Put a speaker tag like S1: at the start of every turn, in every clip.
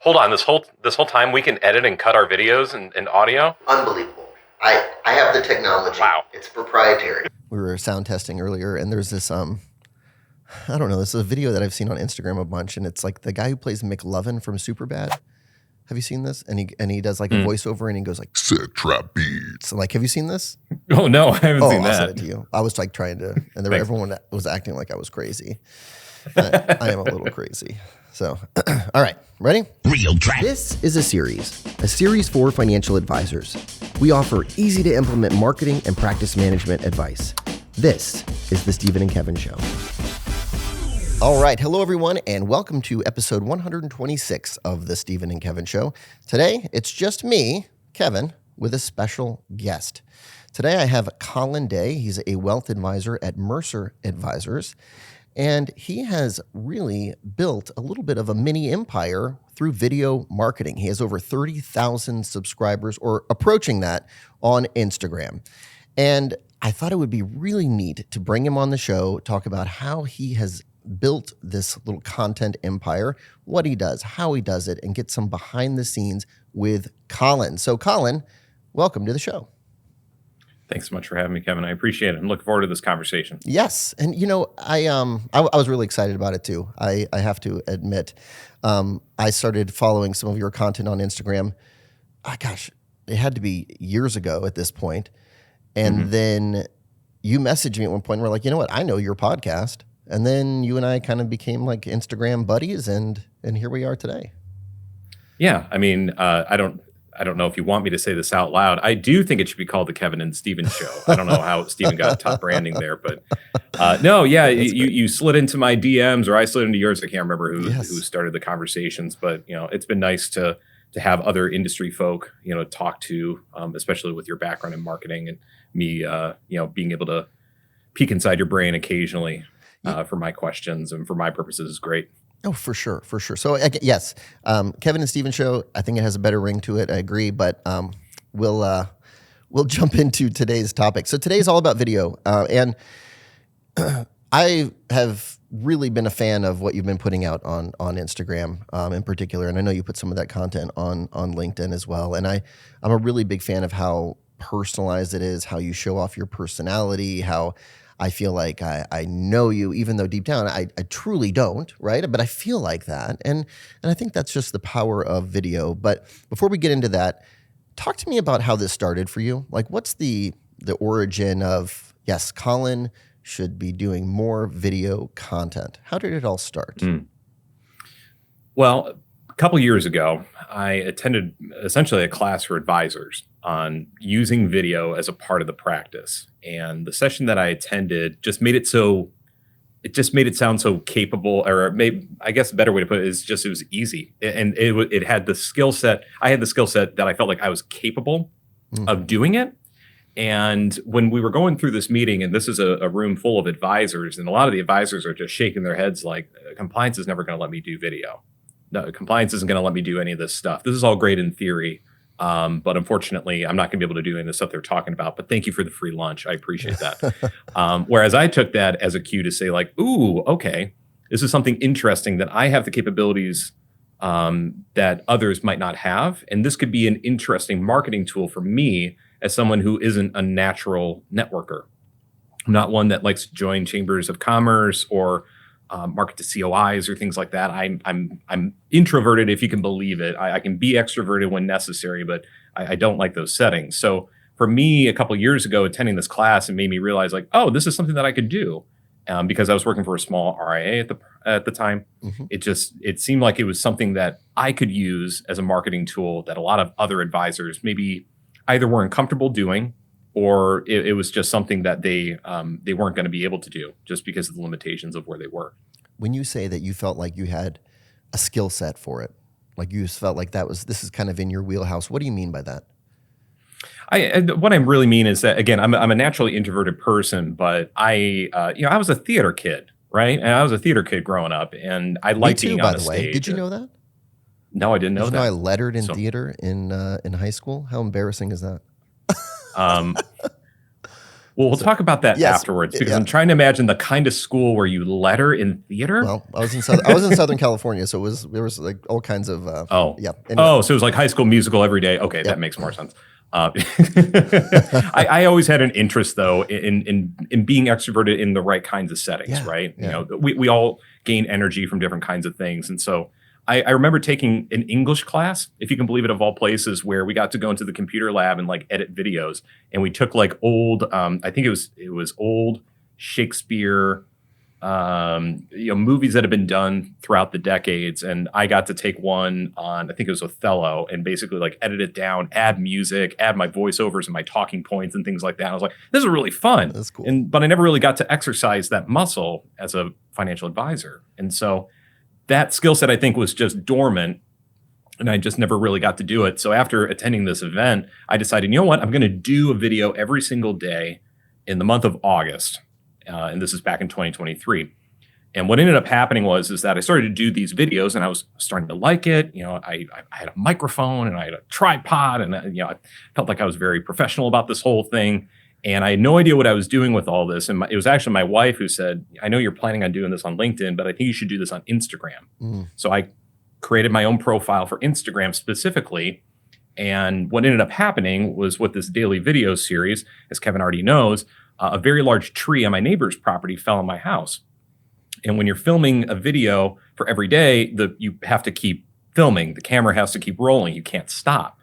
S1: Hold on, this whole time we can edit and cut our videos and audio?
S2: Unbelievable. I have the technology.
S1: Wow.
S2: It's proprietary.
S3: We were sound testing earlier, and there's this I don't know, this is a video that I've seen on Instagram a bunch, and it's like the guy who plays McLovin from Superbad. Have you seen this? And he does like a voiceover, and he goes like, "Set trap beats." Like, have you seen this?
S4: Oh no, I haven't seen
S3: I'll
S4: that.
S3: send it to you. I was like trying to, and everyone was acting like I was crazy. I am a little crazy. So, all right, ready?
S5: Real trap.
S3: This is a series for financial advisors. We offer easy to implement marketing and practice management advice. This is the Stephen and Kevin Show. All right, hello everyone, and welcome to episode 126 of the Stephen and Kevin Show. Today, it's just me, Kevin, with a special guest. Today, I have Colin Day. He's a wealth advisor at Mercer Advisors, and he has really built a little bit of a mini empire through video marketing. He has over 30,000 subscribers, or approaching that, on Instagram. And I thought it would be really neat to bring him on the show, talk about how he has built this little content empire, what he does, how he does it, and get some behind the scenes with Colin. So Colin, welcome to the show.
S4: Thanks so much for having me, Kevin. I appreciate it. I'm looking forward to this conversation.
S3: Yes. And you know, I was really excited about it too. I have to admit, I started following some of your content on Instagram. Gosh, it had to be years ago at this point. And then you messaged me at one point and we're like, you know what? I know your podcast. And then you and I kind of became like Instagram buddies, and here we are today.
S4: Yeah, I mean, I don't know if you want me to say this out loud. I do think it should be called the Kevin and Stephen Show. I don't know how Stephen got top branding there, but no, yeah, you slid into my DMs, or I slid into yours. I can't remember who started the conversations, but you know, it's been nice to have other industry folk, you know, talk to, especially with your background in marketing and me, you know, being able to peek inside your brain occasionally. For my questions and for my purposes is great.
S3: Oh, for sure. So yes, Kevin and Stephen Show, I think it has a better ring to it. I agree, but we'll jump into today's topic. So today is all about video, and I have really been a fan of what you've been putting out on Instagram in particular, and I know you put some of that content on LinkedIn as well. And I'm a really big fan of how personalized it is, how you show off your personality, how I feel like I know you, even though deep down I truly don't, right? But I feel like that. And I think that's just the power of video. But before we get into that, talk to me about how this started for you. Like, what's the origin of, yes, Colin should be doing more video content? How did it all start?
S4: Well, a couple years ago, I attended essentially a class for advisors on using video as a part of the practice. And the session that I attended just made it sound so capable, or maybe, I guess a better way to put it is just, it was easy. And it had the skill set. I had the skill set that I felt like I was capable of doing it. And when we were going through this meeting, and this is a room full of advisors, and a lot of the advisors are just shaking their heads like, compliance is never going to let me do video. No, compliance isn't going to let me do any of this stuff. This is all great in theory. But unfortunately, I'm not going to be able to do any of the stuff they're talking about. But thank you for the free lunch. I appreciate that. Whereas I took that as a cue to say, like, ooh, okay, this is something interesting that I have the capabilities that others might not have. And this could be an interesting marketing tool for me as someone who isn't a natural networker. I'm not one that likes to join chambers of commerce or market to COIs or things like that. I'm introverted, if you can believe it. I can be extroverted when necessary, but I don't like those settings. So for me, a couple of years ago, attending this class, it made me realize, like, oh, this is something that I could do, because I was working for a small RIA at the time. It seemed like it was something that I could use as a marketing tool that a lot of other advisors maybe either weren't comfortable doing, or it was just something that they weren't going to be able to do just because of the limitations of where they were.
S3: When you say that you felt like you had a skill set for it, like you just felt like this is kind of in your wheelhouse, what do you mean by that?
S4: What I really mean is that, again, I'm a naturally introverted person, but I was a theater kid, right? And I was a theater kid growing up, and I liked being on a stage. By the way,
S3: did you know that?
S4: No, I didn't know that.
S3: Did you know I lettered in theater in high school? How embarrassing is that?
S4: Well, we'll talk about that
S3: yes,
S4: afterwards because
S3: yeah.
S4: I'm trying to imagine the kind of school where you letter in theater.
S3: Well, I was in Southern California, so there was like all kinds of yeah. Anyway.
S4: Oh, so it was like High School Musical every day. Okay, that makes more sense. I always had an interest though in being extroverted in the right kinds of settings, right?
S3: Yeah.
S4: You know, we all gain energy from different kinds of things, and so I remember taking an English class, if you can believe it, of all places, where we got to go into the computer lab and like edit videos, and we took like old, I think it was old Shakespeare, movies that have been done throughout the decades, and I got to take one on, I think it was Othello, and basically like edit it down, add music, add my voiceovers and my talking points and things like that. I was like, this is really fun.
S3: That's cool.
S4: But I never really got to exercise that muscle as a financial advisor, and so that skill set, I think, was just dormant, and I just never really got to do it. So after attending this event, I decided, you know what, I'm going to do a video every single day in the month of August. And this is back in 2023. And what ended up happening is that I started to do these videos, and I was starting to like it. You know, I had a microphone and I had a tripod, and I felt like I was very professional about this whole thing. And I had no idea what I was doing with all this. And it was actually my wife who said, I know you're planning on doing this on LinkedIn, but I think you should do this on Instagram. Mm. So I created my own profile for Instagram specifically. And what ended up happening was with this daily video series, as Kevin already knows, a very large tree on my neighbor's property fell on my house. And when you're filming a video for every day, you have to keep filming. The camera has to keep rolling. You can't stop.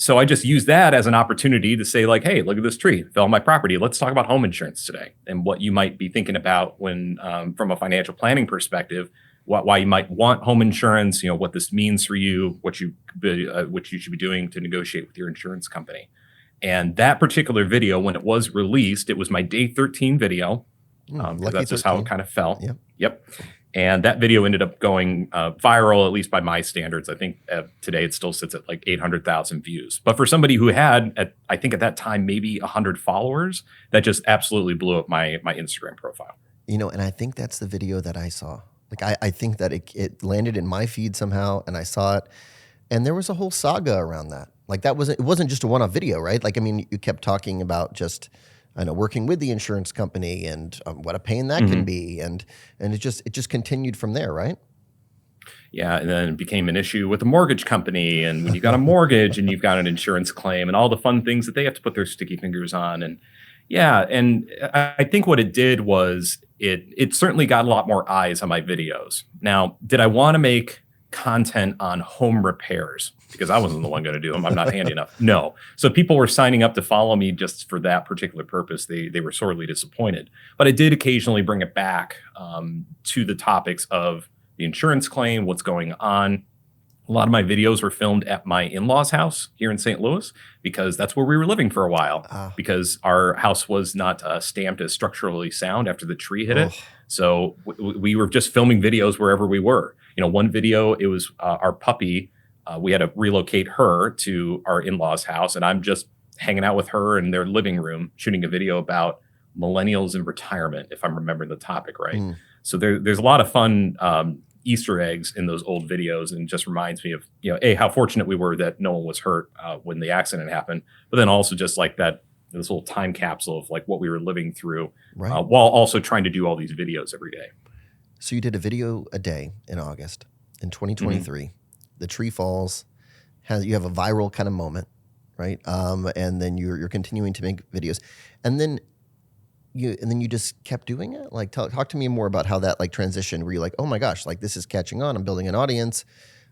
S4: So I just used that as an opportunity to say, like, hey, look at this tree, fell on my property. Let's talk about home insurance today and what you might be thinking about when, from a financial planning perspective, why you might want home insurance, what this means for you, what you should be doing to negotiate with your insurance company. And that particular video, when it was released, it was my day 13 video. That's just how it kind of fell. Yep. And that video ended up going viral, at least by my standards. I think today it still sits at like 800,000 views. But for somebody who had, I think at that time, maybe 100 followers, that just absolutely blew up my Instagram profile.
S3: And I think that's the video that I saw. Like, I think that it landed in my feed somehow, and I saw it. And there was a whole saga around that. Like, it wasn't just a one-off video, right? Like, I mean, you kept talking about just, working with the insurance company and what a pain that can be, and it just continued from there, right?
S4: Yeah, and then it became an issue with the mortgage company, and when you got a mortgage and you've got an insurance claim, and all the fun things that they have to put their sticky fingers on, and I think what it did was it certainly got a lot more eyes on my videos. Now, did I want to make content on home repairs? Because I wasn't the one going to do them. I'm not handy enough. No. So people were signing up to follow me just for that particular purpose. They were sorely disappointed. But I did occasionally bring it back to the topics of the insurance claim, what's going on. A lot of my videos were filmed at my in-laws' house here in St. Louis because that's where we were living for a while because our house was not stamped as structurally sound after the tree hit it. So we were just filming videos wherever we were. One video, it was our puppy. We had to relocate her to our in-laws' house, and I'm just hanging out with her in their living room, shooting a video about millennials in retirement, if I'm remembering the topic right. So there's a lot of fun Easter eggs in those old videos, and just reminds me of, how fortunate we were that no one was hurt when the accident happened, but then also just like this little time capsule of like what we were living through, while also trying to do all these videos every day.
S3: So you did a video a day in August in 2023. The tree falls, you have a viral kind of moment, right? And then you're continuing to make videos, and then you just kept doing it. Like, talk to me more about how that like transition, where you're like, oh my gosh, like this is catching on. I'm building an audience.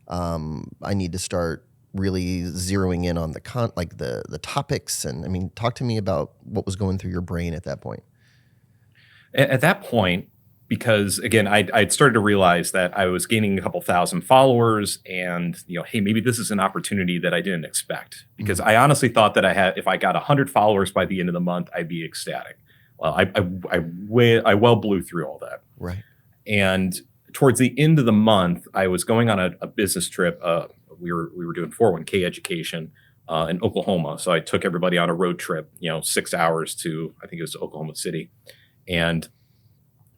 S3: I need to start really zeroing in on the topics. And I mean, talk to me about what was going through your brain at that point.
S4: At that point, because again, I'd started to realize that I was gaining a couple thousand followers, and hey, maybe this is an opportunity that I didn't expect. Because I honestly thought that if I got 100 followers by the end of the month, I'd be ecstatic. Well, I well blew through all that.
S3: Right.
S4: And towards the end of the month, I was going on a business trip. We were doing 401k education in Oklahoma. So I took everybody on a road trip, 6 hours to, I think it was Oklahoma City. And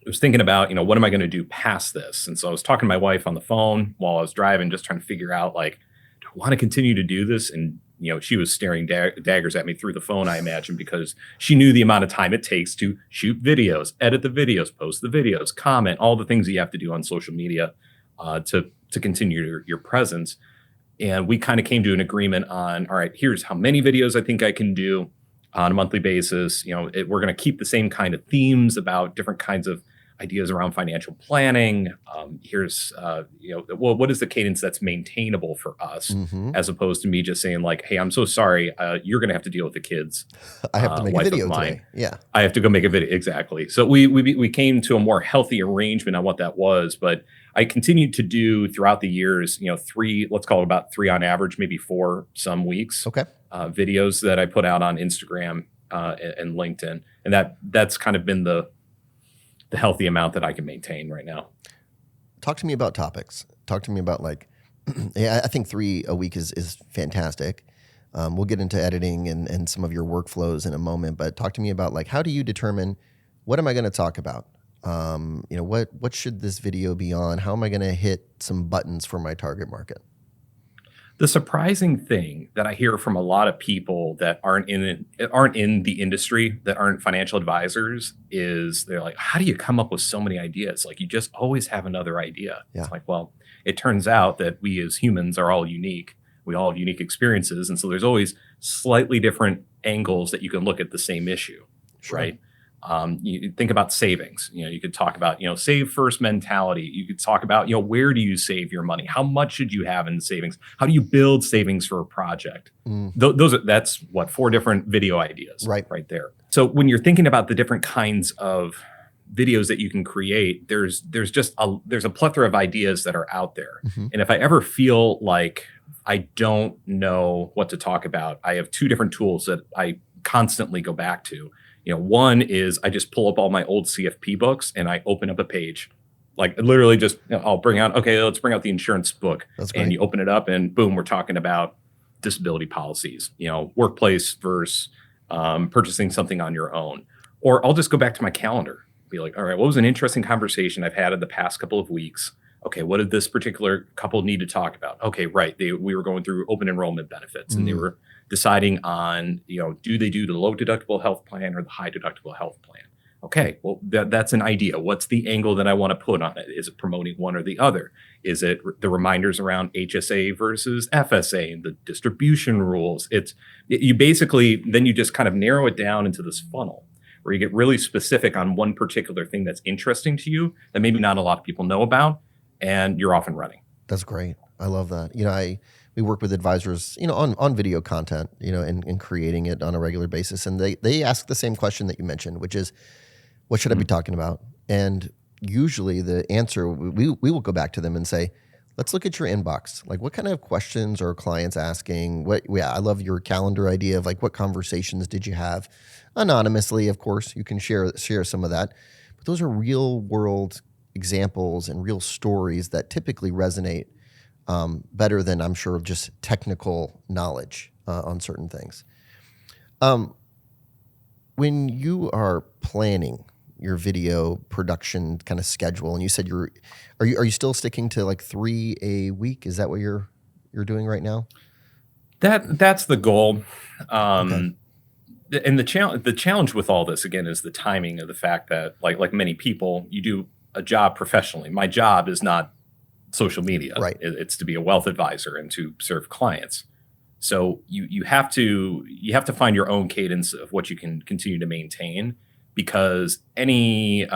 S4: I was thinking about, what am I going to do past this? And so I was talking to my wife on the phone while I was driving, just trying to figure out, like, do I want to continue to do this and she was staring daggers at me through the phone, I imagine, because she knew the amount of time it takes to shoot videos, edit the videos, post the videos, comment, all the things that you have to do on social media to continue your presence. And we kind of came to an agreement on, all right, here's how many videos I think I can do on a monthly basis. We're going to keep the same kind of themes about different kinds of ideas around financial planning. Here's, what is the cadence that's maintainable for us, as opposed to me just saying like, hey, I'm so sorry, you're going to have to deal with the kids.
S3: I have to make a video today. Yeah,
S4: I have to go make a video. Exactly. So we came to a more healthy arrangement on what that was, but I continued to do throughout the years, 3, let's call it about 3 on average, maybe 4 some weeks.
S3: Okay.
S4: Videos that I put out on Instagram and LinkedIn, and that's kind of been the healthy amount that I can maintain right now.
S3: Talk to me about topics. Talk to me about I think 3 a week is fantastic. We'll get into editing and some of your workflows in a moment, but talk to me about how do you determine what am I going to talk about? What should this video be on? How am I going to hit some buttons for my target market?
S4: The surprising thing that I hear from a lot of people that aren't in the industry, that aren't financial advisors, is they're like, how do you come up with so many ideas? Like, you just always have another idea.
S3: Yeah.
S4: It's like, well, it turns out that we as humans are all unique. We all have unique experiences. And so there's always slightly different angles that you can look at the same issue,
S3: Sure.
S4: right? You think about savings. You could talk about, save first mentality. You could talk about, where do you save your money? How much should you have in savings? How do you build savings for a project? That's 4 different video ideas right there. So when you're thinking about the different kinds of videos that you can create, there's a plethora of ideas that are out there. And if I ever feel like I don't know what to talk about, I have 2 different tools that I constantly go back to. One is I just pull up all my old CFP books and I open up a page, like literally just I'll let's bring out the insurance book.
S3: That's great.
S4: And you open it up and boom, we're talking about disability policies, workplace versus purchasing something on your own. Or I'll just go back to my calendar, be like, all right, what was an interesting conversation I've had in the past couple of weeks? Okay, what did this particular couple need to talk about? Okay, right. We were going through open enrollment benefits and they were deciding on, do they do the low deductible health plan or the high deductible health plan? Okay, well, that's an idea. What's the angle that I want to put on it? Is it promoting one or the other? Is it the reminders around HSA versus FSA and the distribution rules? You basically, then you just kind of narrow it down into this funnel where you get really specific on one particular thing that's interesting to you that maybe not a lot of people know about, and you're off and running.
S3: That's great. I love that. We work with advisors, on video content, and creating it on a regular basis. And they ask the same question that you mentioned, which is, what should I be talking about? And usually the answer, we will go back to them and say, let's look at your inbox. Like, what kind of questions are clients asking? I love your calendar idea of what conversations did you have? Anonymously, of course, you can share some of that. But those are real world examples and real stories that typically resonate better than, I'm sure, just technical knowledge on certain things. When you are planning your video production kind of schedule, and you said are you still sticking to 3 a week? Is that what you're doing right now?
S4: That's the goal.
S3: Okay.
S4: And the challenge with all this again is the timing of the fact that like many people, you do a job professionally. My job is not social media.
S3: Right.
S4: It's to be a wealth advisor and to serve clients. So you have to find your own cadence of what you can continue to maintain, because any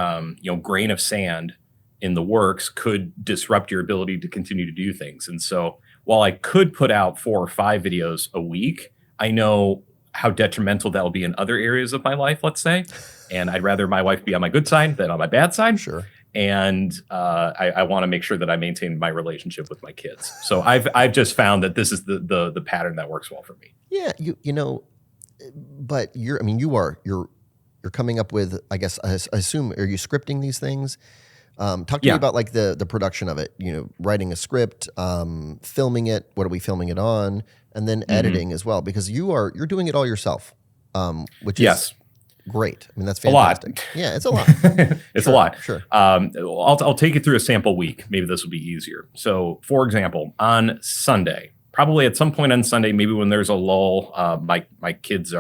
S4: grain of sand in the works could disrupt your ability to continue to do things. And so while I could put out 4 or 5 videos a week, I know how detrimental that will be in other areas of my life, let's say. And I'd rather my wife be on my good side than on my bad side.
S3: Sure.
S4: And I want to make sure that I maintain my relationship with my kids. So I've just found that this is the pattern that works well for me.
S3: Yeah, but you're coming up with, I guess, I assume, are you scripting these things? Talk to me about the production of it. Writing a script, filming it. What are we filming it on? And then editing as well, because you're doing it all yourself, which is great. I mean, that's fantastic.
S4: A lot.
S3: Yeah, it's a lot.
S4: It's a lot.
S3: Sure.
S4: I'll take you through a sample week. Maybe this will be easier. So, for example, on Sunday, probably at some point on Sunday, maybe when there's a lull, my kids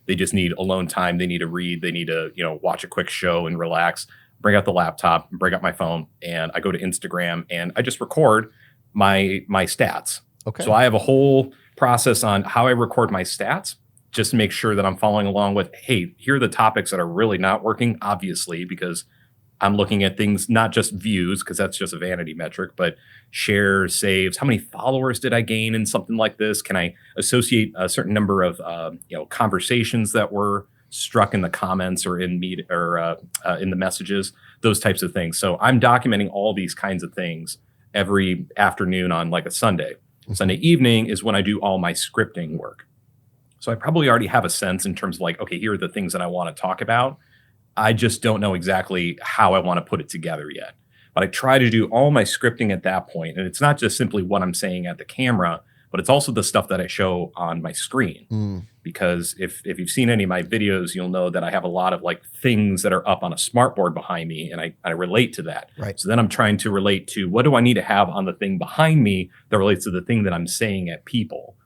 S4: they just need alone time. They need to read. They need to, watch a quick show and relax. Bring out the laptop, bring out my phone, and I go to Instagram and I just record my stats.
S3: Okay.
S4: So I have a whole process on how I record my stats, just to make sure that I'm following along with, hey, here are the topics that are really not working, obviously, because I'm looking at things, not just views, because that's just a vanity metric, but shares, saves, how many followers did I gain in something like this? Can I associate a certain number of conversations that were struck in the comments or in in the messages, those types of things. So I'm documenting all these kinds of things every afternoon on like a Sunday.
S3: Mm-hmm.
S4: Sunday evening is when I do all my scripting work. So I probably already have a sense in terms of like, okay, here are the things that I want to talk about. I just don't know exactly how I want to put it together yet. But I try to do all my scripting at that point. And it's not just simply what I'm saying at the camera, but it's also the stuff that I show on my screen. Because if you've seen any of my videos, you'll know that I have a lot of like things that are up on a smartboard behind me, and I relate to that.
S3: Right.
S4: So then I'm trying to relate to what do I need to have on the thing behind me that relates to the thing that I'm saying at people.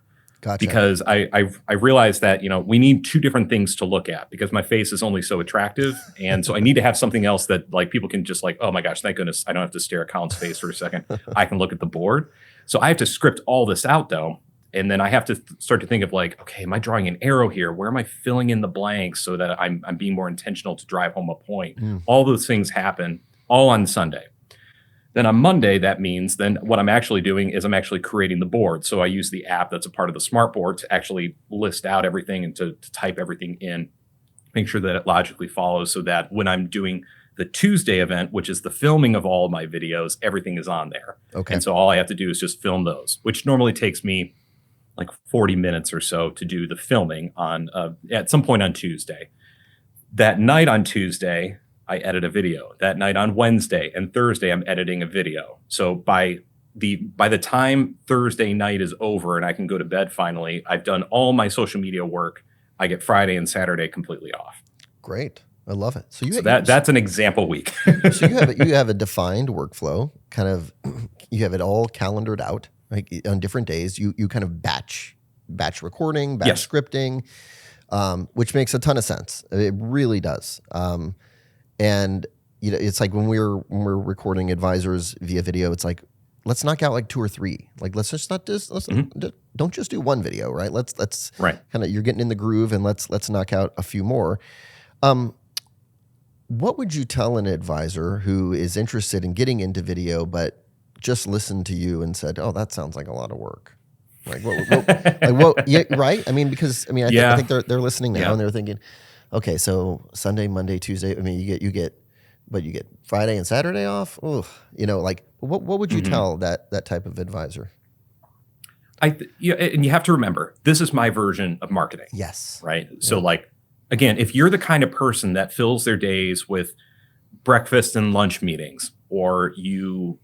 S3: Gotcha.
S4: Because I realized that, we need two different things to look at because my face is only so attractive. And so I need to have something else that like people can just like, oh my gosh, thank goodness I don't have to stare at Colin's face for a second. I can look at the board. So I have to script all this out though. And then I have to start to think of like, okay, am I drawing an arrow here? Where am I filling in the blanks so that I'm being more intentional to drive home a point? All those things happen all on Sunday. Then on Monday, that means then what I'm actually doing is I'm actually creating the board. So I use the app that's a part of the smart board to actually list out everything and to type everything in, make sure that it logically follows so that when I'm doing the Tuesday event, which is the filming of all of my videos, everything is on there.
S3: Okay.
S4: And so all I have to do is just film those, which normally takes me like 40 minutes or so to do the filming on at some point on Tuesday. That night on Tuesday, I edit a video. That night on Wednesday and Thursday, I'm editing a video. So by the time Thursday night is over and I can go to bed finally, I've done all my social media work. I get Friday and Saturday completely off.
S3: Great. I love it. So
S4: that's an example week.
S3: So you have a defined workflow, kind of, you have it all calendared out, like on different days. You kind of batch recording, batch scripting, which makes a ton of sense. It really does. And it's like when we're recording advisors via video, it's like, let's knock out like 2 or 3. Like let's don't just do one video, right? Let's kind of, you're getting in the groove, and let's knock out a few more. What would you tell an advisor who is interested in getting into video, but just listened to you and said, "Oh, that sounds like a lot of work"? Like what? Yeah, right. I mean, because I think they're listening now and they're thinking, okay, so Sunday, Monday, Tuesday. I mean, you get Friday and Saturday off. Oh, what would you tell that type of advisor?
S4: And you have to remember, this is my version of marketing.
S3: Yes.
S4: Right. So again, if you're the kind of person that fills their days with breakfast and lunch meetings, or you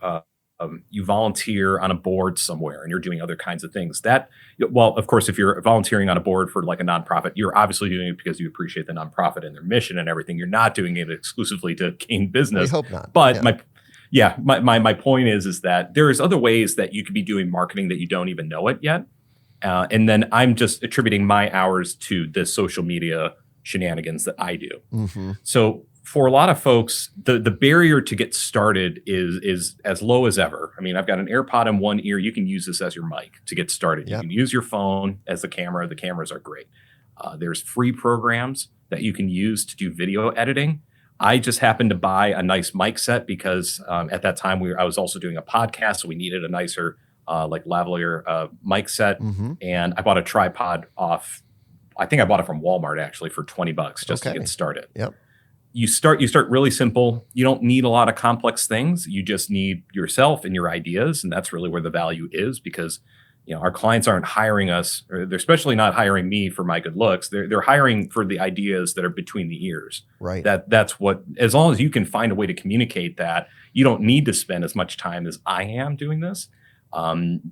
S4: volunteer on a board somewhere and you're doing other kinds of things, of course, if you're volunteering on a board for like a nonprofit, you're obviously doing it because you appreciate the nonprofit and their mission and everything. You're not doing it exclusively to gain business.
S3: I hope not.
S4: But my point is that there is other ways that you could be doing marketing that you don't even know it yet. And then I'm just attributing my hours to the social media shenanigans that I do. Mm-hmm. So for a lot of folks, the barrier to get started is as low as ever. I mean, I've got an AirPod in one ear. You can use this as your mic to get started. Yep. You can use your phone as the camera. The cameras are great. There's free programs that you can use to do video editing. I just happened to buy a nice mic set because at that time I was also doing a podcast, so we needed a nicer, lavalier mic set. Mm-hmm. And I bought a tripod off. I think I bought it from Walmart actually for $20 just to get started. Yep. You start really simple. You don't need a lot of complex things. You just need yourself and your ideas, and that's really where the value is, because our clients aren't hiring us, or they're especially not hiring me for my good looks. They're hiring for the ideas that are between the ears.
S3: Right.
S4: That's what, as long as you can find a way to communicate that, you don't need to spend as much time as I am doing this.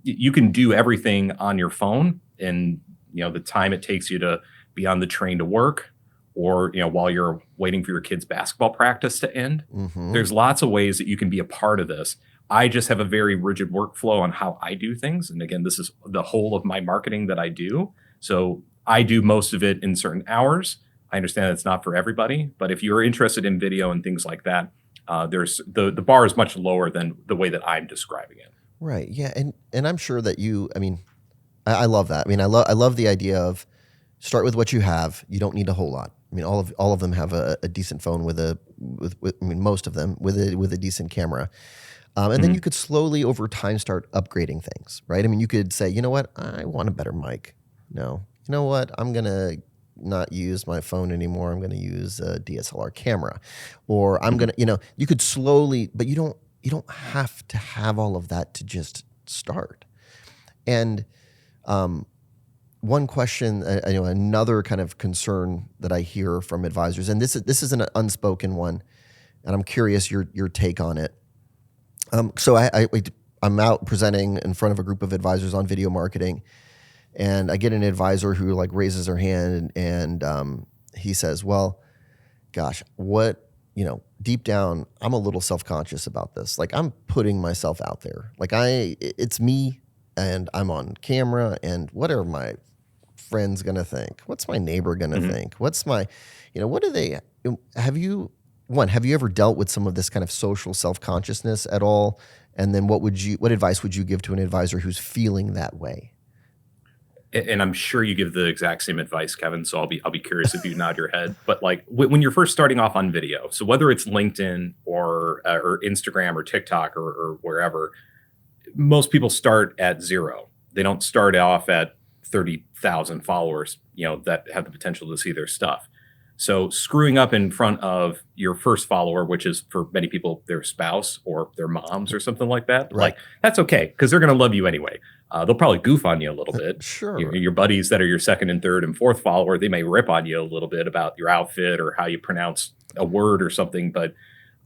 S4: You can do everything on your phone, and the time it takes you to be on the train to work, or while you're waiting for your kids' basketball practice to end. Mm-hmm. There's lots of ways that you can be a part of this. I just have a very rigid workflow on how I do things. And again, this is the whole of my marketing that I do. So I do most of it in certain hours. I understand it's not for everybody, but if you're interested in video and things like that, there's the bar is much lower than the way that I'm describing it.
S3: Right. Yeah. And I'm sure that I love that. I mean, I love the idea of start with what you have. You don't need a whole lot. I mean, all of them have a decent phone with most of them with a decent camera. And then you could slowly over time start upgrading things, right? I mean, you could say, you know what, I want a better mic. No, you know what, I'm going to not use my phone anymore. I'm going to use a DSLR camera, or I'm going to, you could slowly, but you don't have to have all of that to just start. And one question, another kind of concern that I hear from advisors, and this is an unspoken one, and I'm curious your take on it. So I'm out presenting in front of a group of advisors on video marketing, and I get an advisor who like raises their hand and he says, well, gosh, deep down, I'm a little self-conscious about this. Like I'm putting myself out there. Like it's me and I'm on camera, and what are my friends going to think? What's my neighbor going to think? What's my, what do they, have you ever dealt with some of this kind of social self-consciousness at all? And then what advice would you give to an advisor who's feeling that way?
S4: And I'm sure you give the exact same advice, Kevin. So I'll be curious if you nod your head. But like when you're first starting off on video, so whether it's LinkedIn or Instagram or TikTok or wherever, most people start at 0. They don't start off at 30,000 followers, that have the potential to see their stuff. So screwing up in front of your first follower, which is for many people their spouse or their moms or something like that,
S3: right,
S4: like that's okay because they're going to love you anyway. They'll probably goof on you a little bit.
S3: Sure.
S4: Your buddies that are your second and third and fourth follower, they may rip on you a little bit about your outfit or how you pronounce a word or something, but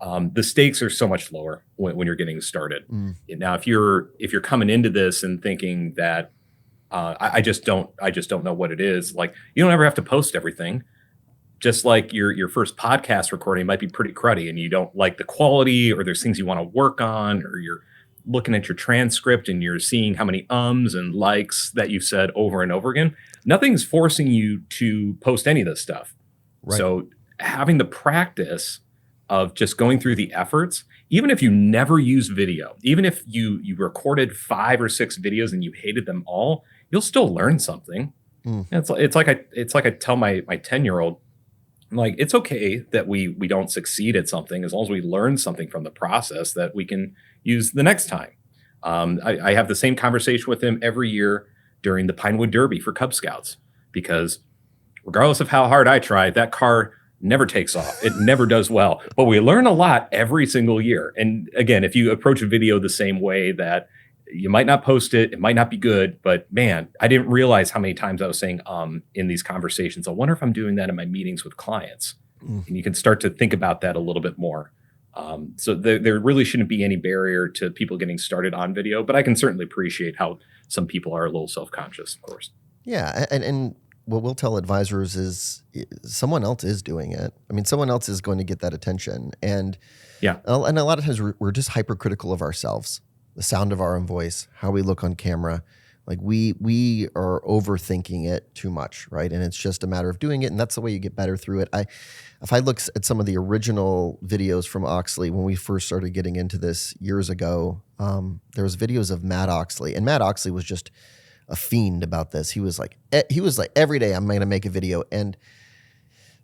S4: the stakes are so much lower when you're getting started. Now, if you're coming into this and thinking that I just don't know what it is, like you don't ever have to post everything. Just like your first podcast recording might be pretty cruddy and you don't like the quality, or there's things you want to work on, or you're looking at your transcript and you're seeing how many ums and likes that you've said over and over again. Nothing's forcing you to post any of this stuff. Right. So having the practice of just going through the efforts, even if you never use video, even if you recorded 5 or 6 videos and you hated them all, you'll still learn something. It's like I tell my 10-year-old, like, it's okay that we don't succeed at something as long as we learn something from the process that we can use the next time. I have the same conversation with him every year during the Pinewood Derby for Cub Scouts, because regardless of how hard I try, that car never takes off. It never does well. But we learn a lot every single year. And again, if you approach a video the same way, that you might not post it, it might not be good, but man, I didn't realize how many times I was saying in these conversations. I wonder if I'm doing that in my meetings with clients. And you can start to think about that a little bit more. So there really shouldn't be any barrier to people getting started on video, but I can certainly appreciate how some people are a little self-conscious, of course.
S3: Yeah, and what we'll tell advisors is someone else is doing it. I mean, someone else is going to get that attention. And yeah, and a lot of times we're just hypercritical of ourselves. The sound of our own voice, how we look on camera. Like we are overthinking it too much, right? And it's just a matter of doing it, and that's the way you get better through it. If I look at some of the original videos from Oxley when we first started getting into this years ago, there was videos of Matt Oxley, and Matt Oxley was just a fiend about this. He was like every day I'm going to make a video, and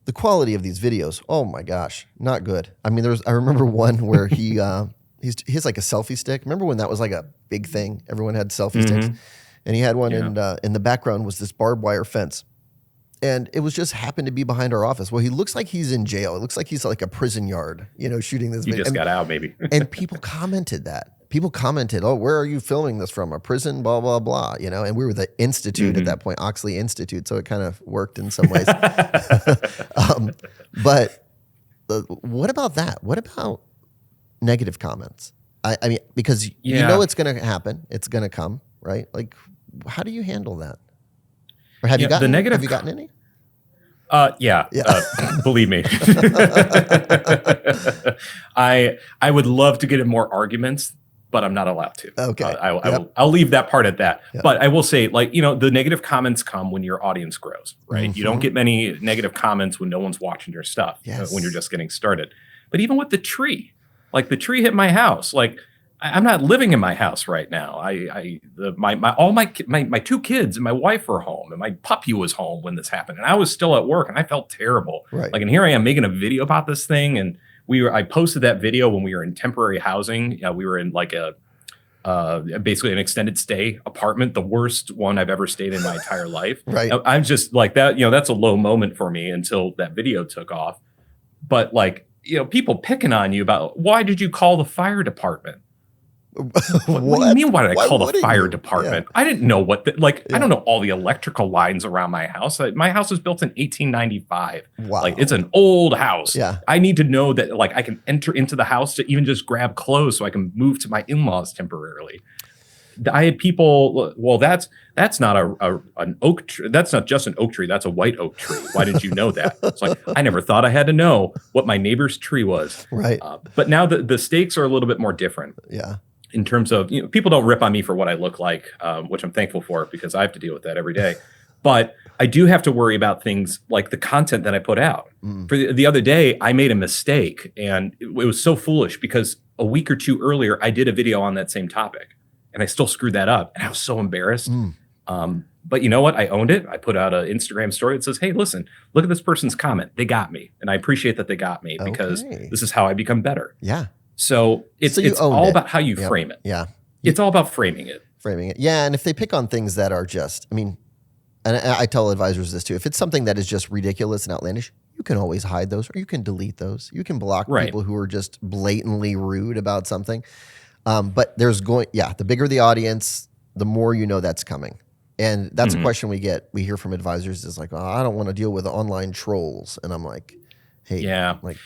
S3: the quality of these videos, oh my gosh, not good. I mean, I remember one where he has like a selfie stick. Remember when that was like a big thing? Everyone had selfie sticks. And he had one in the background was this barbed wire fence. And it was just happened to be behind our office. Well, he looks like he's in jail. It looks like he's like a prison yard, shooting this video.
S4: He just got out, maybe.
S3: And people commented that. People commented, oh, where are you filming this from? A prison, blah, blah, blah, And we were the Institute at that point, Oxley Institute. So it kind of worked in some ways. But what about that? What about negative comments? I mean, because you know it's going to happen. It's going to come, right? Like, how do you handle that? Or have you gotten any?
S4: Yeah. Believe me. I would love to get in more arguments but I'm not allowed to.
S3: Okay.
S4: I'll leave that part at that.
S3: Yep.
S4: But I will say, like, the negative comments come when your audience grows, right? You don't
S3: Mhm.
S4: get many negative comments when no one's watching your stuff,
S3: Yes.
S4: when you're just getting started. But even with the tree, like the tree hit my house, like I'm not living in my house right now. My two kids and my wife were home, and my puppy was home when this happened, and I was still at work, and I felt terrible.
S3: Right.
S4: Like, and here I am making a video about this thing, and I posted that video when we were in temporary housing. We were in like basically an extended stay apartment, the worst one I've ever stayed in my entire life.
S3: Right.
S4: I'm just like that. That's a low moment for me until that video took off. But like, people picking on you about, why did you call the fire department? What do you mean? Why did I call the fire department?
S3: Yeah.
S4: I didn't know I don't know all the electrical lines around my house. My house was built in 1895.
S3: Wow.
S4: Like, it's an old house.
S3: Yeah.
S4: I need to know that, like, I can enter into the house to even just grab clothes so I can move to my in-laws temporarily. I had people, well, that's not an oak tree. That's not just an oak tree. That's a white oak tree. Why didn't you know that? It's like, I never thought I had to know what my neighbor's tree was.
S3: Right.
S4: But now the stakes are a little bit more different.
S3: Yeah.
S4: In terms of, people don't rip on me for what I look like, which I'm thankful for, because I have to deal with that every day. But I do have to worry about things like the content that I put out. For the other day, I made a mistake, and it was so foolish because a week or two earlier, I did a video on that same topic, and I still screwed that up, and I was so embarrassed. But you know what? I owned it. I put out an Instagram story that says, hey, listen, look at this person's comment. They got me. And I appreciate that they got me, because this is how I become better.
S3: Yeah.
S4: So it's all about how you frame it.
S3: Yeah.
S4: It's all about framing it.
S3: Yeah. And if they pick on things that are just, and I tell advisors this too, if it's something that is just ridiculous and outlandish, you can always hide those, or you can delete those. You can block people who are just blatantly rude about something. But the bigger the audience, the more you know that's coming. And that's a question we hear from advisors is like, oh, I don't want to deal with online trolls. And I'm like, hey,
S4: yeah, like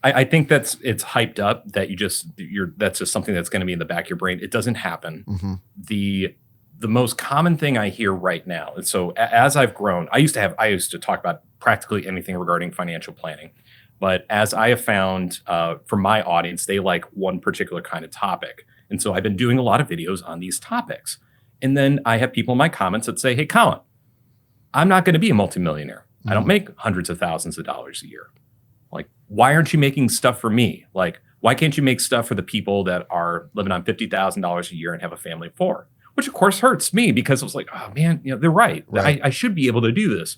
S4: I think it's hyped up that that's just something that's going to be in the back of your brain. It doesn't happen. The most common thing I hear right now, and so as I've grown, I used to talk about practically anything regarding financial planning. But as I have found, for my audience, they like one particular kind of topic. And so I've been doing a lot of videos on these topics. And then I have people in my comments that say, hey, Colin, I'm not going to be a multimillionaire. I don't make hundreds of thousands of dollars a year. Like, why aren't you making stuff for me? Like, why can't you make stuff for the people that are living on $50,000 a year and have a family of four? Which, of course, hurts me, because I was like, oh, man, they're right. I should be able to do this.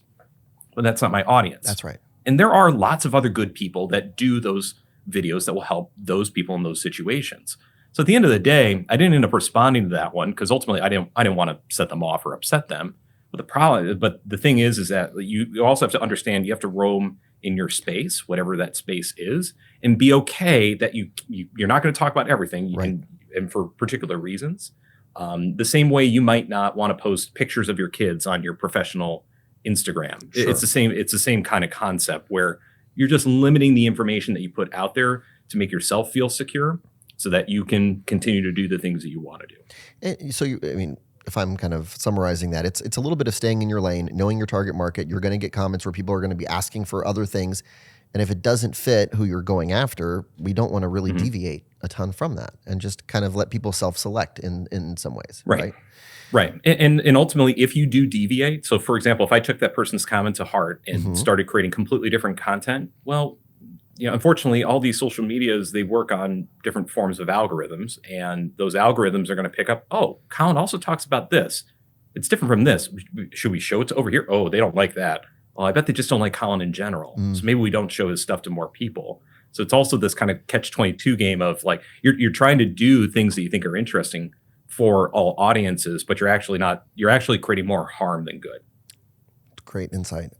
S4: But that's not my audience.
S3: That's right.
S4: And there are lots of other good people that do those videos that will help those people in those situations. So at the end of the day, I didn't end up responding to that one, because ultimately I didn't want to set them off or upset them. But the thing is that you also have to understand, you have to roam in your space, whatever that space is, and be okay that you're not going to talk about everything, and for particular reasons. The same way you might not want to post pictures of your kids on your professional Instagram. Sure. It's the same kind of concept, where you're just limiting the information that you put out there to make yourself feel secure, so that you can continue to do the things that you want to do.
S3: And so if I'm kind of summarizing that, it's a little bit of staying in your lane, knowing your target market. You're going to get comments where people are going to be asking for other things. And if it doesn't fit who you're going after, we don't want to really deviate a ton from that, and just kind of let people self-select in some ways. Right.
S4: And ultimately, if you do deviate, so for example, if I took that person's comment to heart and started creating completely different content, well, unfortunately, all these social medias, they work on different forms of algorithms, and those algorithms are going to pick up, oh, Colin also talks about this. It's different from this. Should we show it to over here? Oh, they don't like that. Well, I bet they just don't like Colin in general. So maybe we don't show his stuff to more people. So it's also this kind of catch-22 game of like, you're trying to do things that you think are interesting for all audiences, but you're actually creating more harm than good.
S3: Great insight.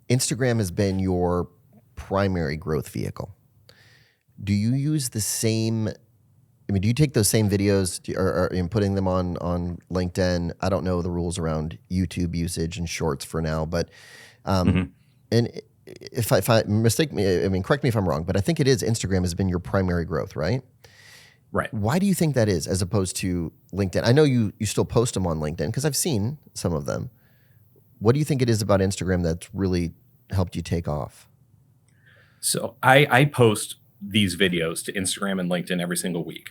S3: Instagram has been your primary growth vehicle. Do you use the same, do you take those same videos or putting them on LinkedIn? I don't know the rules around YouTube usage and shorts for now, but and if I mistake me, correct me if I'm wrong, but I think it is Instagram has been your primary growth, right?
S4: Right.
S3: Why do you think that is, as opposed to LinkedIn? I know you still post them on LinkedIn, because I've seen some of them. What do you think it is about Instagram that's really helped you take off?
S4: So I post these videos to Instagram and LinkedIn every single week,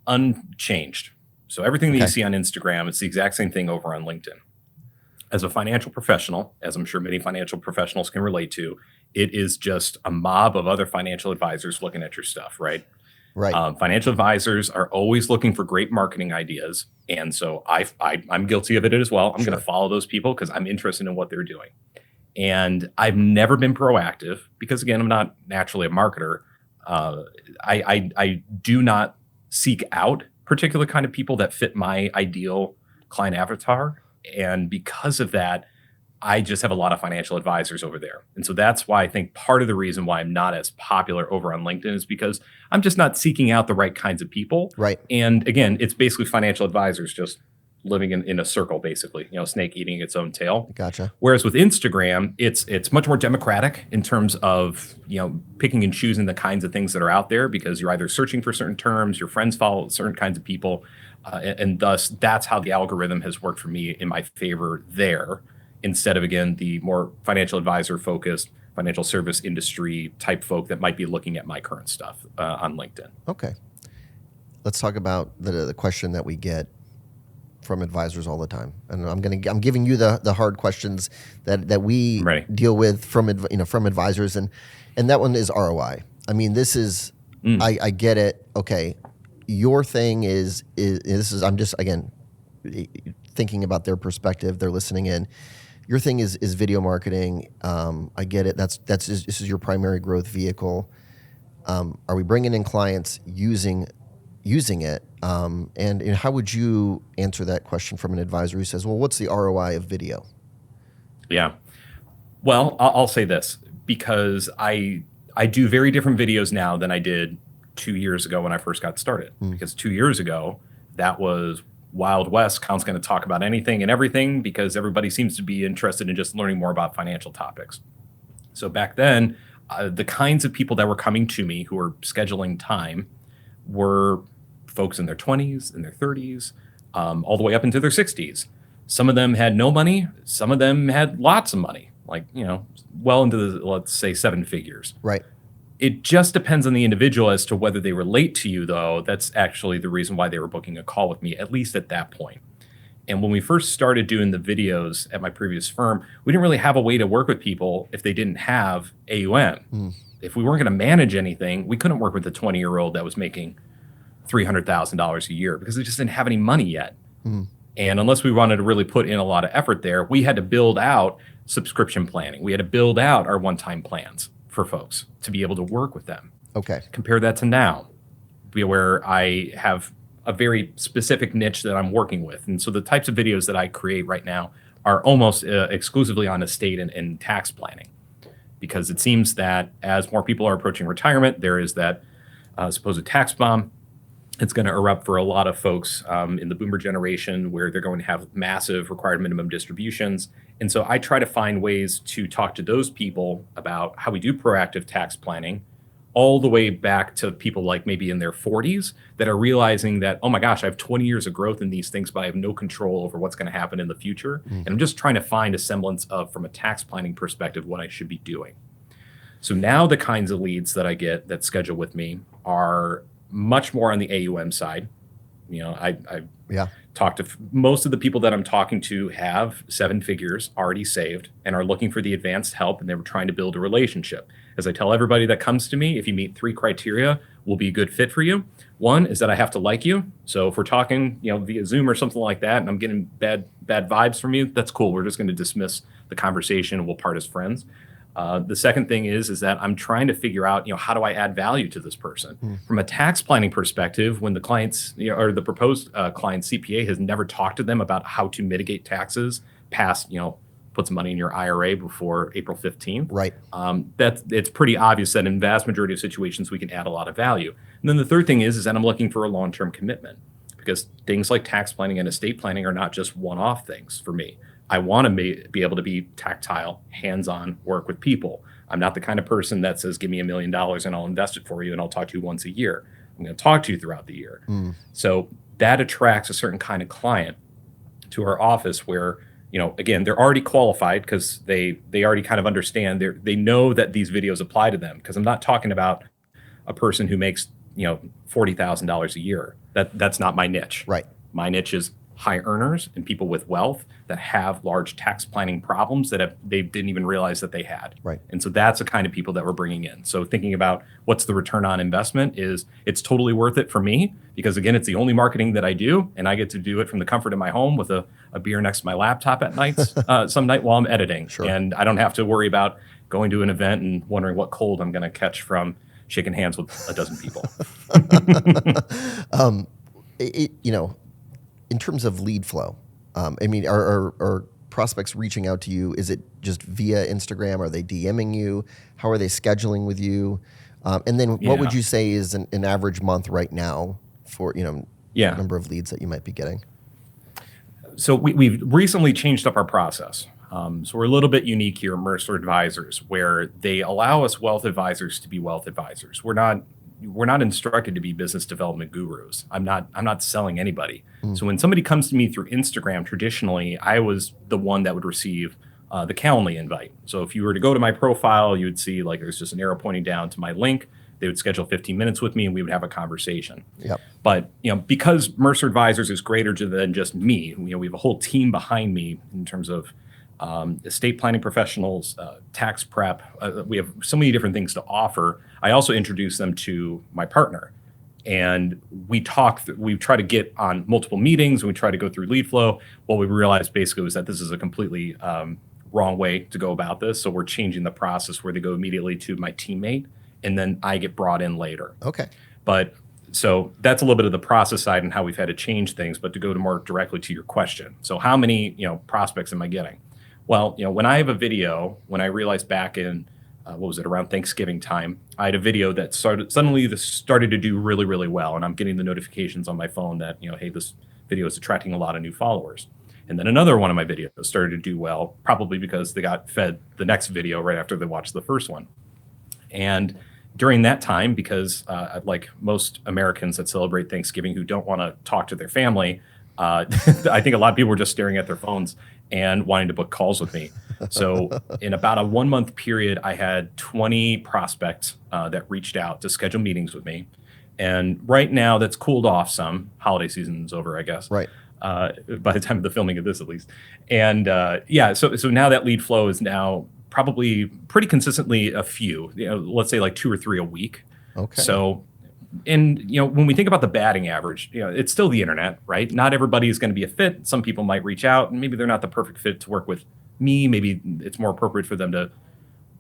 S4: unchanged. So everything that you
S3: Okay.
S4: see on Instagram, it's the exact same thing over on LinkedIn. As a financial professional, as I'm sure many financial professionals can relate to, it is just a mob of other financial advisors looking at your stuff, right?
S3: Right.
S4: Financial advisors are always looking for great marketing ideas. And so I'm guilty of it as well. I'm going to follow those people because I'm interested in what they're doing. And I've never been proactive because, again, I'm not naturally a marketer. I do not seek out particular kind of people that fit my ideal client avatar. And because of that, I just have a lot of financial advisors over there. And so that's why I think part of the reason why I'm not as popular over on LinkedIn is because I'm just not seeking out the right kinds of people.
S3: Right.
S4: And again, it's basically financial advisors just living in a circle, basically, snake eating its own tail.
S3: Gotcha.
S4: Whereas with Instagram, it's much more democratic in terms of, picking and choosing the kinds of things that are out there because you're either searching for certain terms, your friends follow certain kinds of people, and thus that's how the algorithm has worked for me in my favor there, instead of, again, the more financial advisor focused, financial service industry type folk that might be looking at my current stuff on LinkedIn.
S3: Okay. Let's talk about the question that we get from advisors all the time, and I'm giving you the hard questions that we deal with from advisors, and that one is ROI. I mean, this is I get it. Okay, your thing is I'm just again thinking about their perspective. They're listening in. Your thing is video marketing. I get it. This is your primary growth vehicle. Are we bringing in clients using it? And how would you answer that question from an advisor who says, well, what's the ROI of video?
S4: Yeah. Well, I'll say this, because I do very different videos now than I did 2 years ago when I first got started. Because 2 years ago, that was Wild West. Colin's going to talk about anything and everything because everybody seems to be interested in just learning more about financial topics. So back then, the kinds of people that were coming to me who were scheduling time were folks in their 20s, in their 30s, all the way up into their 60s. Some of them had no money. Some of them had lots of money, like, well into the, let's say, 7 figures.
S3: Right.
S4: It just depends on the individual as to whether they relate to you, though. That's actually the reason why they were booking a call with me, at least at that point. And when we first started doing the videos at my previous firm, we didn't really have a way to work with people if they didn't have AUM. If we weren't going to manage anything, we couldn't work with a 20-year-old that was making $300,000 a year because they just didn't have any money yet. And unless we wanted to really put in a lot of effort there, we had to build out subscription planning. We had to build out our one-time plans for folks to be able to work with them.
S3: Okay.
S4: Compare that to now, where I have a very specific niche that I'm working with. And so the types of videos that I create right now are almost exclusively on estate and tax planning, because it seems that as more people are approaching retirement, there is that supposed tax bomb. It's going to erupt for a lot of folks in the boomer generation, where they're going to have massive required minimum distributions. And so I try to find ways to talk to those people about how we do proactive tax planning, all the way back to people like maybe in their 40s that are realizing that, oh my gosh, I have 20 years of growth in these things, but I have no control over what's going to happen in the future. And I'm just trying to find a semblance of, from a tax planning perspective, what I should be doing. So now the kinds of leads that I get that schedule with me are much more on the AUM side. I talk to most of the people that I'm talking to have 7 figures already saved and are looking for the advanced help, and they were trying to build a relationship. As I tell everybody that comes to me, if you meet 3 criteria, we'll be a good fit for you. One is that I have to like you. So if we're talking, via Zoom or something like that, and I'm getting bad vibes from you, that's cool. We're just going to dismiss the conversation and we'll part as friends. The second thing is that I'm trying to figure out, how do I add value to this person? From a tax planning perspective, when the clients, or the proposed client CPA has never talked to them about how to mitigate taxes past, put some money in your IRA before April 15th.
S3: Right.
S4: It's pretty obvious that in vast majority of situations, we can add a lot of value. And then the third thing is that I'm looking for a long-term commitment, because things like tax planning and estate planning are not just one-off things for me. I want to be able to be tactile, hands-on, work with people. I'm not the kind of person that says, give me $1 million and I'll invest it for you and I'll talk to you once a year. I'm going to talk to you throughout the year. So that attracts a certain kind of client to our office where, again, they're already qualified because they already kind of understand. They know that these videos apply to them, because I'm not talking about a person who makes, $40,000 a year. That's not my niche.
S3: Right.
S4: My niche is high earners and people with wealth that have large tax planning problems that they didn't even realize that they had.
S3: Right.
S4: And so that's the kind of people that we're bringing in. So thinking about what's the return on investment it's totally worth it for me because, again, it's the only marketing that I do, and I get to do it from the comfort of my home with a beer next to my laptop at nights, some night while I'm editing.
S3: Sure.
S4: And I don't have to worry about going to an event and wondering what cold I'm going to catch from shaking hands with a dozen people.
S3: In terms of lead flow, are prospects reaching out to you? Is it just via Instagram? Are they DMing you? How are they scheduling with you? And then what would you say is an average month right now for, number of leads that you might be getting?
S4: So we've recently changed up our process. So we're a little bit unique here, Mercer Advisors, where they allow us wealth advisors to be wealth advisors. We're not instructed to be business development gurus. I'm not selling anybody. So when somebody comes to me through Instagram, traditionally, I was the one that would receive the Calendly invite. So if you were to go to my profile, you would see like there's just an arrow pointing down to my link. They would schedule 15 minutes with me and we would have a conversation.
S3: Yep.
S4: But because Mercer Advisors is greater than just me, we have a whole team behind me in terms of estate planning professionals, tax prep. We have so many different things to offer. I also introduce them to my partner. And we try to get on multiple meetings and we try to go through lead flow. What we realized basically was that this is a completely wrong way to go about this. So we're changing the process where they go immediately to my teammate and then I get brought in later.
S3: Okay.
S4: But so that's a little bit of the process side and how we've had to change things. But to go to more directly to your question. So how many prospects am I getting? Well, when I have a video, when I realized back in, around Thanksgiving time, I had a video that started to do really, really well. And I'm getting the notifications on my phone that, hey, this video is attracting a lot of new followers. And then another one of my videos started to do well, probably because they got fed the next video right after they watched the first one. And during that time, because like most Americans that celebrate Thanksgiving who don't want to talk to their family, I think a lot of people were just staring at their phones and wanting to book calls with me. So in about a 1 month period, I had 20 prospects that reached out to schedule meetings with me. And right now that's cooled off some. Holiday season's over, I guess.
S3: Right.
S4: By the time of the filming of this, at least. And so now that lead flow is now probably pretty consistently a few, let's say like 2 or 3 a week.
S3: Okay.
S4: So, and when we think about the batting average, it's still the internet, right? Not everybody is going to be a fit. Some people might reach out and maybe they're not the perfect fit to work with me. Maybe it's more appropriate for them to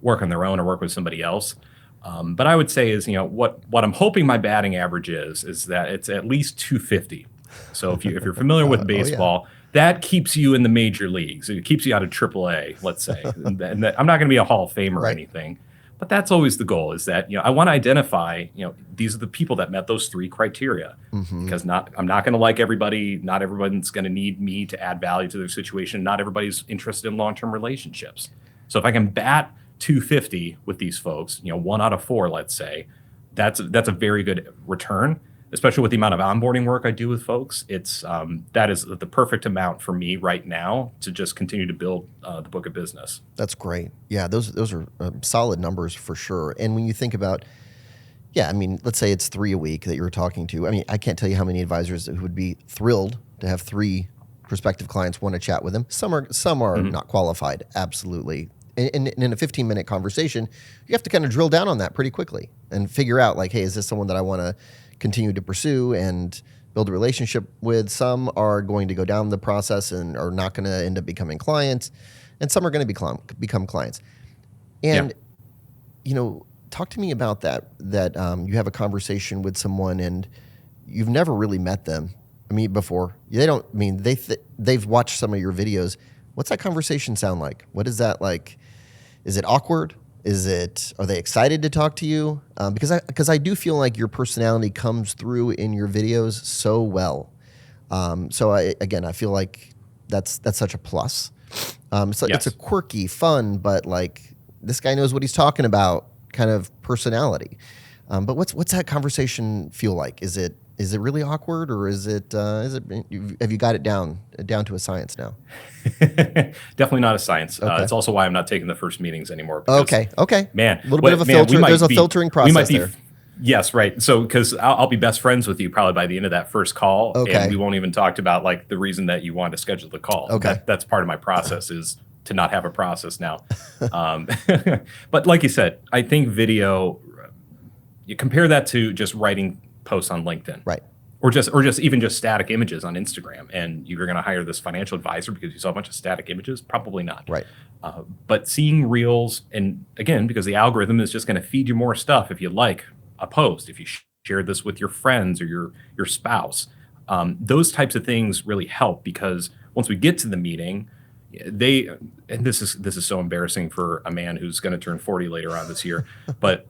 S4: work on their own or work with somebody else. But I would say is, what I'm hoping my batting average is that it's at least 250. So if you're familiar with baseball, that keeps you in the major leagues. It keeps you out of AAA, let's say. and I'm not going to be a Hall of Famer or anything. But that's always the goal is that, I want to identify, these are the people that met those 3 criteria because I'm not going to like everybody. Not everyone's going to need me to add value to their situation. Not everybody's interested in long-term relationships. So if I can bat 250 with these folks, 1 out of 4, let's say, that's a very good return, especially with the amount of onboarding work I do with folks. That is the perfect amount for me right now to just continue to build the book of business.
S3: That's great. Yeah, those are solid numbers for sure. And when you think about, let's say it's 3 a week that you're talking to. I can't tell you how many advisors who would be thrilled to have 3 prospective clients want to chat with them. Some are not qualified, absolutely. And in a 15-minute conversation, you have to kind of drill down on that pretty quickly and figure out like, hey, is this someone that I want to continue to pursue and build a relationship with? Some are going to go down the process and are not going to end up becoming clients, and some are going to become clients. And talk to me about that you have a conversation with someone and you've never really met them. Before they've watched some of your videos. What's that conversation sound like? What is that like? Is it awkward? Are they excited to talk to you? Because I do feel like your personality comes through in your videos so well. So I feel like that's such a plus. It's a quirky, fun, but like this guy knows what he's talking about kind of personality. But what's that conversation feel like? Is it really awkward, or is it have you got it down to a science now?
S4: Definitely not a science.
S3: Okay.
S4: It's also why I'm not taking the first meetings anymore.
S3: Okay.
S4: Man,
S3: a little bit of a filter. There's a filtering process there.
S4: Yes, right. So, because I'll be best friends with you probably by the end of that first call,
S3: Okay.
S4: and we won't even talk about like the reason that you want to schedule the call.
S3: Okay.
S4: That's part of my process is to not have a process now. But like you said, I think video. You compare that to just writing posts on LinkedIn,
S3: Right.
S4: or just even just static images on Instagram, and you're going to hire this financial advisor because you saw a bunch of static images. Probably not.
S3: Right.
S4: But seeing reels, and again, because the algorithm is just going to feed you more stuff if you like a post, if you share this with your friends or your spouse, those types of things really help, because once we get to the meeting, and this is so embarrassing for a man who's going to turn 40 later on this year, but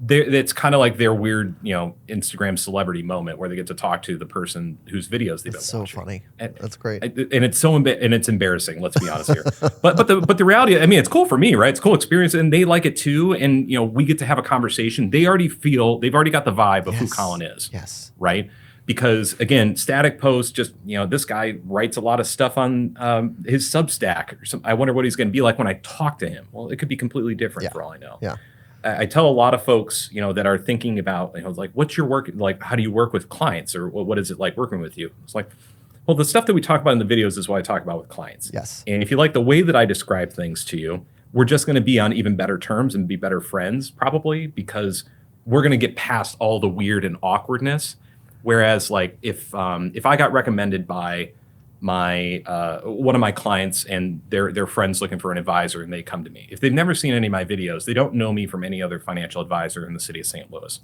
S4: it's kind of like their weird, Instagram celebrity moment where they get to talk to the person whose videos they've been
S3: so
S4: watching.
S3: funny.
S4: And,
S3: That's great.
S4: and it's it's embarrassing. Let's be honest here. but the reality, I mean, it's cool for me, right? It's a cool experience, and they like it too. And we get to have a conversation. They've already got the vibe of who Colin is.
S3: Yes.
S4: Right. Because again, static posts, just, this guy writes a lot of stuff on his Substack or something. I wonder what he's going to be like when I talk to him. Well, it could be completely different for all I know.
S3: Yeah.
S4: I tell a lot of folks, that are thinking about, like, what's your work like? How do you work with clients, or what is it like working with you? It's like, well, the stuff that we talk about in the videos is what I talk about with clients.
S3: Yes.
S4: And if you like the way that I describe things to you, we're just going to be on even better terms and be better friends, probably, because we're going to get past all the weird and awkwardness. Whereas, like, if I got recommended by my one of my clients and their friends looking for an advisor, and they come to me, if they've never seen any of my videos, they don't know me from any other financial advisor in the city of St. Louis.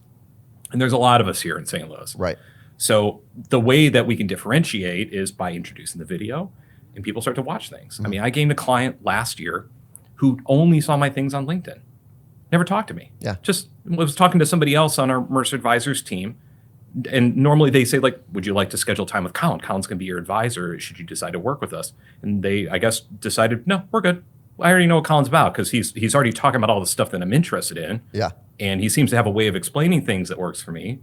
S4: And there's a lot of us here in St. Louis.
S3: Right.
S4: So the way that we can differentiate is by introducing the video, and people start to watch things. I mean, I gained a client last year who only saw my things on LinkedIn, never talked to me.
S3: Yeah.
S4: Just was talking to somebody else on our Mercer Advisors team. And normally they say, like, would you like to schedule time with Colin? Colin's going to be your advisor should you decide to work with us. And they, I guess, decided, no, we're good. I already know what Colin's about, because he's already talking about all the stuff that I'm interested in.
S3: Yeah.
S4: And he seems to have a way of explaining things that works for me.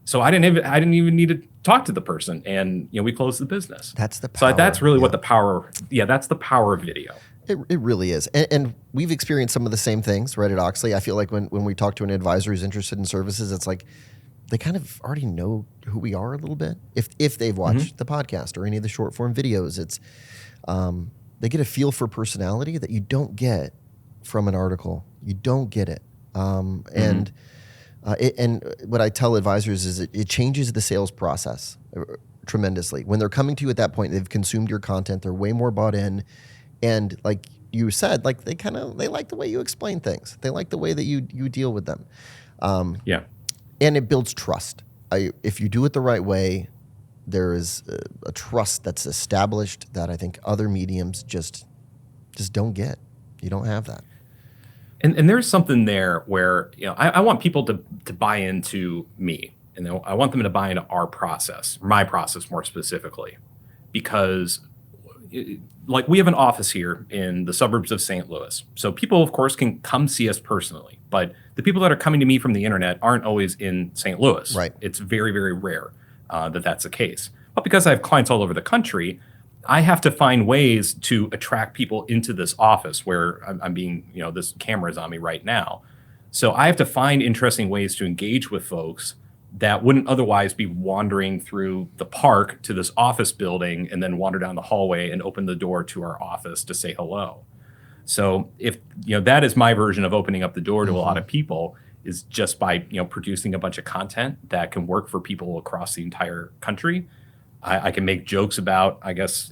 S4: So I didn't even need to talk to the person, and we closed the business.
S3: That's the power.
S4: So that's really what the power. Yeah, that's the power of video.
S3: It really is. And we've experienced some of the same things right at Oxley. I feel like when we talk to an advisor who's interested in services, it's like they kind of already know who we are a little bit. If they've watched the podcast or any of the short form videos, it's they get a feel for personality that you don't get from an article. You don't get it. And what I tell advisors is it changes the sales process tremendously. When they're coming to you at that point, they've consumed your content, they're way more bought in. And like you said, like they like the way you explain things. They like the way that you deal with them.
S4: Yeah.
S3: And it builds trust. If you do it the right way, there is a trust that's established that I think other mediums just don't get. You don't have that.
S4: And there's something there where I want people to buy into me, and I want them to buy into our process, my process more specifically, because like we have an office here in the suburbs of St. Louis. So people, of course, can come see us personally, but the people that are coming to me from the internet aren't always in St. Louis.
S3: Right.
S4: It's very, very rare that that's the case. But because I have clients all over the country, I have to find ways to attract people into this office where I'm being, this camera is on me right now. So I have to find interesting ways to engage with folks that wouldn't otherwise be wandering through the park to this office building and then wander down the hallway and open the door to our office to say hello. So if, that is my version of opening up the door to a lot of people, is just by, producing a bunch of content that can work for people across the entire country. I can make jokes about, I guess,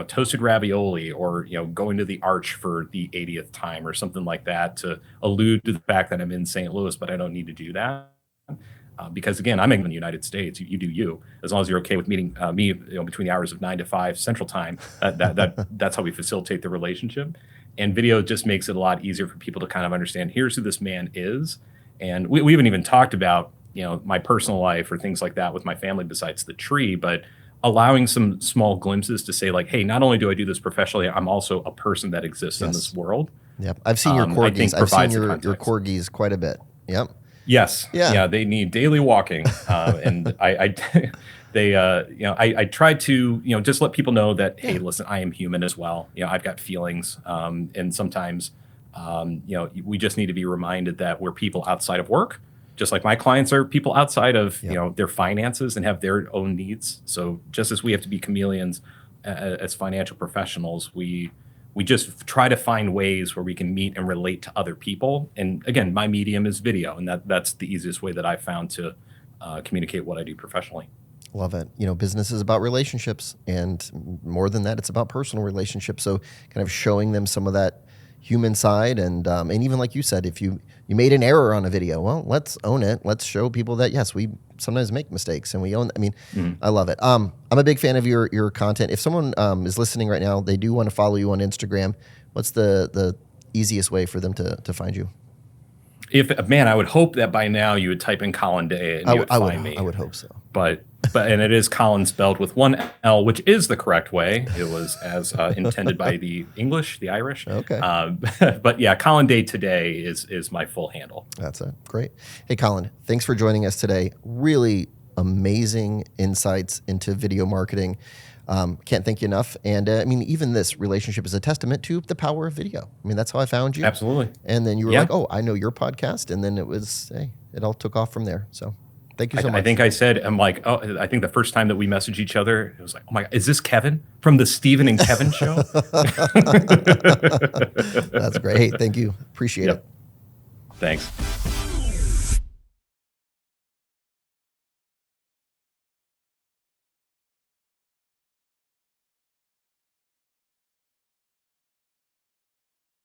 S4: toasted ravioli, or, going to the Arch for the 80th time or something like that to allude to the fact that I'm in St. Louis, but I don't need to do that. Because again, I'm in the United States. You do you. As long as you're okay with meeting me, between the hours of 9 to 5 Central Time, that's how we facilitate the relationship. And video just makes it a lot easier for people to kind of understand, here's who this man is. And we haven't even talked about, my personal life or things like that with my family besides the tree, but allowing some small glimpses to say, like, hey, not only do I do this professionally, I'm also a person that exists in this world. Yep.
S3: I've seen your corgis. I've seen your corgis quite a bit. Yep.
S4: Yes. Yeah. They need daily walking. And I try to, just let people know that, hey, listen, I am human as well. I've got feelings. And sometimes, we just need to be reminded that we're people outside of work. just like my clients are people outside of
S3: Yeah.
S4: their finances and have their own needs. So just as we have to be chameleons as financial professionals, we just try to find ways where we can meet and relate to other people. And again, my medium is video, and that's the easiest way that I found to communicate what I do professionally.
S3: Love it. Business is about relationships, and more than that, it's about personal relationships. So kind of showing them some of that human side, and even like you said, if you made an error on a video, well, let's own it. Let's show people that yes, we sometimes make mistakes, and we own. I mean, I love it. I'm a big fan of your content. If someone is listening right now, they do want to follow you on Instagram. What's the easiest way for them to find you?
S4: I would hope that by now you would type in Colin Day and you would find me.
S3: I would hope so.
S4: But and it is Colin spelled with one L, which is the correct way. It was as intended by the English, the Irish.
S3: Okay.
S4: But yeah, Colin Day today is my full handle.
S3: That's it. Great. Hey, Colin, thanks for joining us today. Really amazing insights into video marketing. Can't thank you enough. And even this relationship is a testament to the power of video. That's how I found you.
S4: Absolutely.
S3: And then you were like, oh, I know your podcast. And then it all took off from there. So thank you so much.
S4: I think I said, I think the first time that we messaged each other, it was like, oh my God, is this Kevin from the Stephen and Kevin show?
S3: That's great. Hey, thank you. Appreciate it.
S4: Thanks.